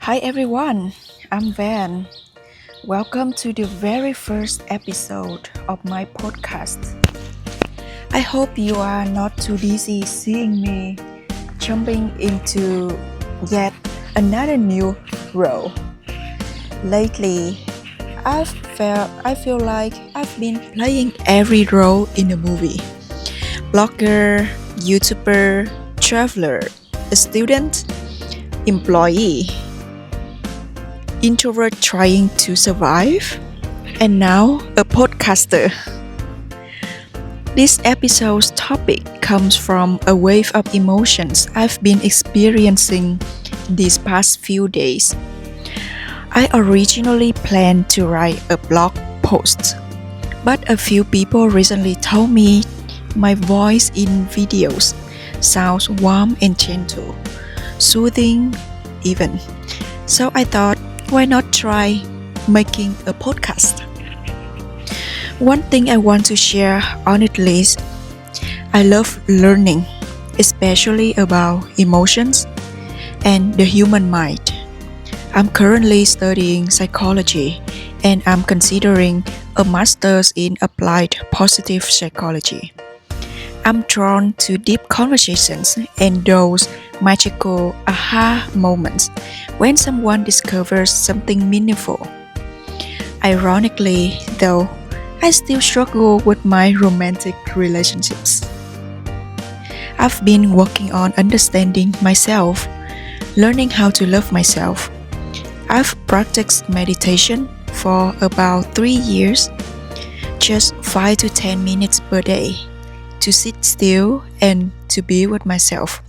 Hi everyone, I'm Van. Welcome to the very first episode of my podcast. I hope you are not too dizzy seeing me jumping into yet another new role. Lately, I feel like I've been playing every role in a movie. Blogger, YouTuber, traveler, a student, employee, introvert trying to survive, and now a podcaster. This episode's topic comes from a wave of emotions I've been experiencing these past few days. I originally planned to write a blog post, but a few people recently told me my voice in videos sounds warm and gentle, soothing even. So I thought, why not try making a podcast? One thing I want to share honestly is I love learning, especially about emotions and the human mind. I'm currently studying psychology and I'm considering a master's in applied positive psychology. I'm drawn to deep conversations and those magical aha moments when someone discovers something meaningful. Ironically, though, I still struggle with my romantic relationships. I've been working on understanding myself, learning how to love myself. I've practiced meditation for about 3 years, just 5 to 10 minutes per day, to sit still and to be with myself.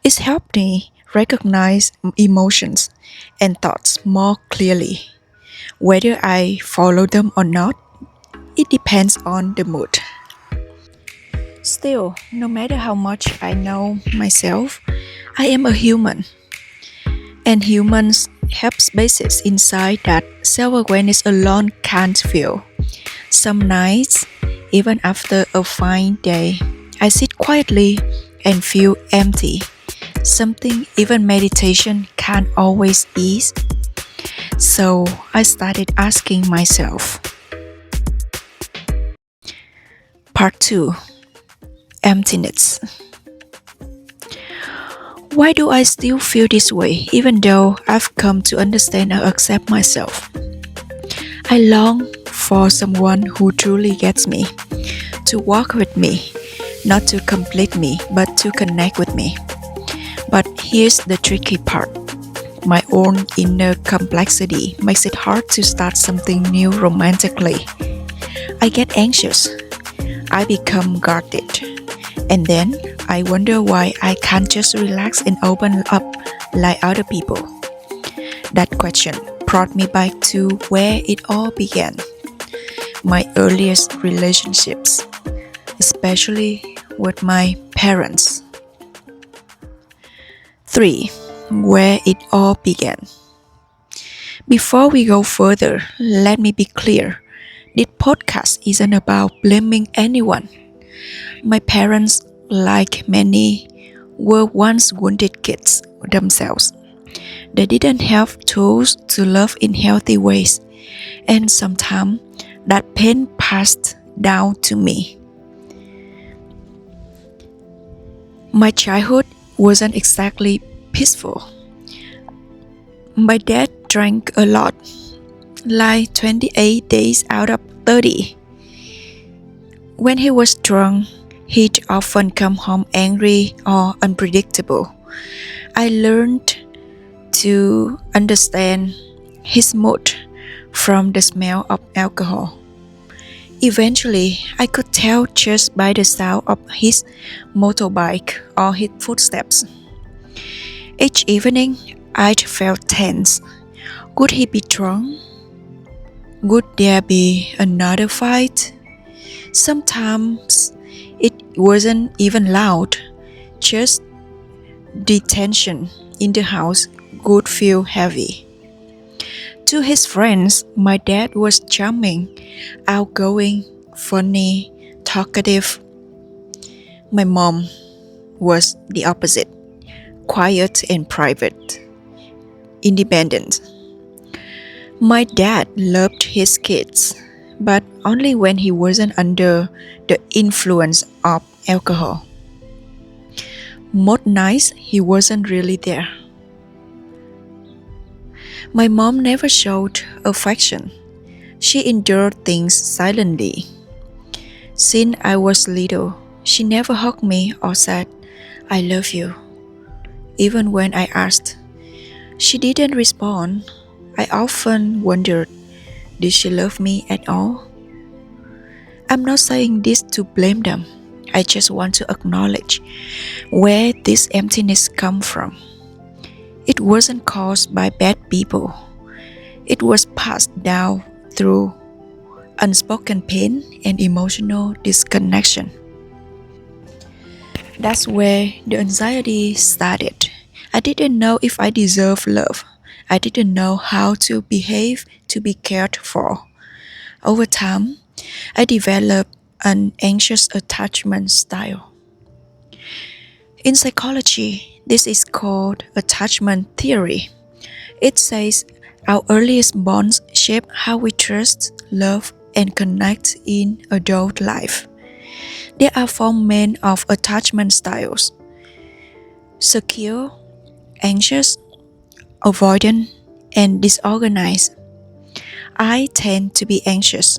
It's helped me recognize emotions and thoughts more clearly. Whether I follow them or not, it depends on the mood. Still, no matter how much I know myself, I am a human. And humans have spaces inside that self-awareness alone can't fill. Some nights, even after a fine day, I sit quietly and feel empty. Something even meditation can't always ease. So I started asking myself. Part 2, Emptiness. Why do I still feel this way even though I've come to understand and accept myself? I long for someone who truly gets me, to walk with me, not to complete me, but to connect with me. But here's the tricky part. My own inner complexity makes it hard to start something new romantically. I get anxious. I become guarded. And then I wonder why I can't just relax and open up like other people. That question brought me back to where it all began. My earliest relationships, especially with my parents. 3. Where it all began. Before we go further, let me be clear. This podcast isn't about blaming anyone. My parents, like many, were once wounded kids themselves. They didn't have tools to love in healthy ways, and sometimes that pain passed down to me. My childhood wasn't exactly peaceful. My dad drank a lot, like 28 days out of 30. When he was drunk, he'd often come home angry or unpredictable. I learned to understand his mood from the smell of alcohol. Eventually, I could tell just by the sound of his motorbike or his footsteps. Each evening, I felt tense. Could he be drunk? Would there be another fight? Sometimes it wasn't even loud, just the tension in the house would feel heavy. To his friends, my dad was charming, outgoing, funny, talkative. My mom was the opposite, quiet and private. independent. My dad loved his kids, but only when he wasn't under the influence of alcohol. Most nights he wasn't really there. My mom never showed affection. She endured things silently. Since I was little, she never hugged me or said, "I love you." Even when I asked, she didn't respond. I often wondered, did she love me at all? I'm not saying this to blame them. I just want to acknowledge where this emptiness comes from. It wasn't caused by bad people. It was passed down through unspoken pain and emotional disconnection. That's where the anxiety started. I didn't know if I deserved love. I didn't know how to behave to be cared for. Over time, I developed an anxious attachment style. In psychology, this is called attachment theory. It says our earliest bonds shape how we trust, love, and connect in adult life. There are four main of attachment styles: secure, anxious, avoidant, and disorganized. I tend to be anxious,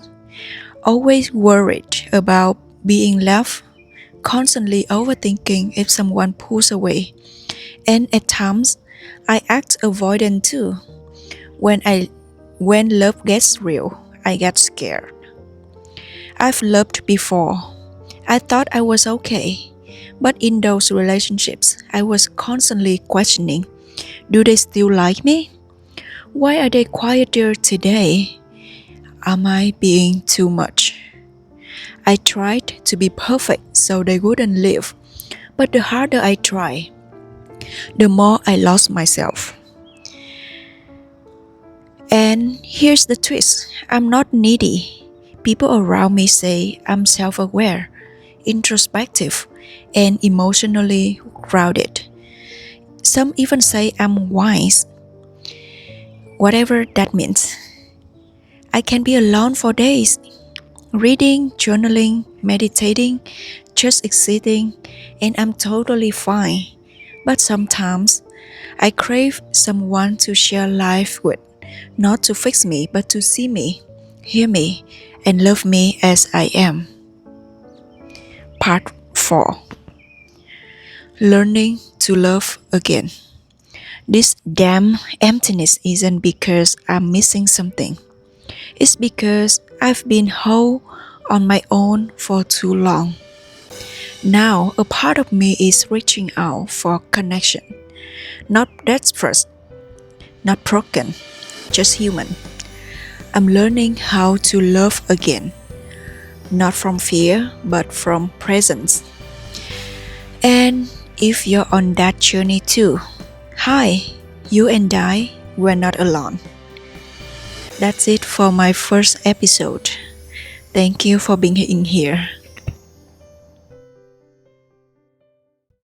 always worried about being left, constantly overthinking if someone pulls away. And at times, I act avoidant too. When love gets real, I get scared. I've loved before. I thought I was okay. But in those relationships, I was constantly questioning, do they still like me? Why are they quieter today? Am I being too much? I tried to be perfect so they wouldn't leave. But the harder I tried, the more I lost myself. And here's the twist. I'm not needy. People around me say I'm self-aware, introspective, and emotionally grounded. Some even say I'm wise, whatever that means. I can be alone for days, reading, journaling, meditating, just existing, and I'm totally fine. But sometimes I crave someone to share life with, not to fix me, but to see me, hear me, and love me as I am. Part 4. Learning to love again. This damn emptiness isn't because I'm missing something. It's because I've been whole on my own for too long. Now, a part of me is reaching out for connection. Not desperate, not broken, just human. I'm learning how to love again. Not from fear, but from presence. And if you're on that journey too, hi, you and I were not alone. That's it for my first episode. Thank you for being in here.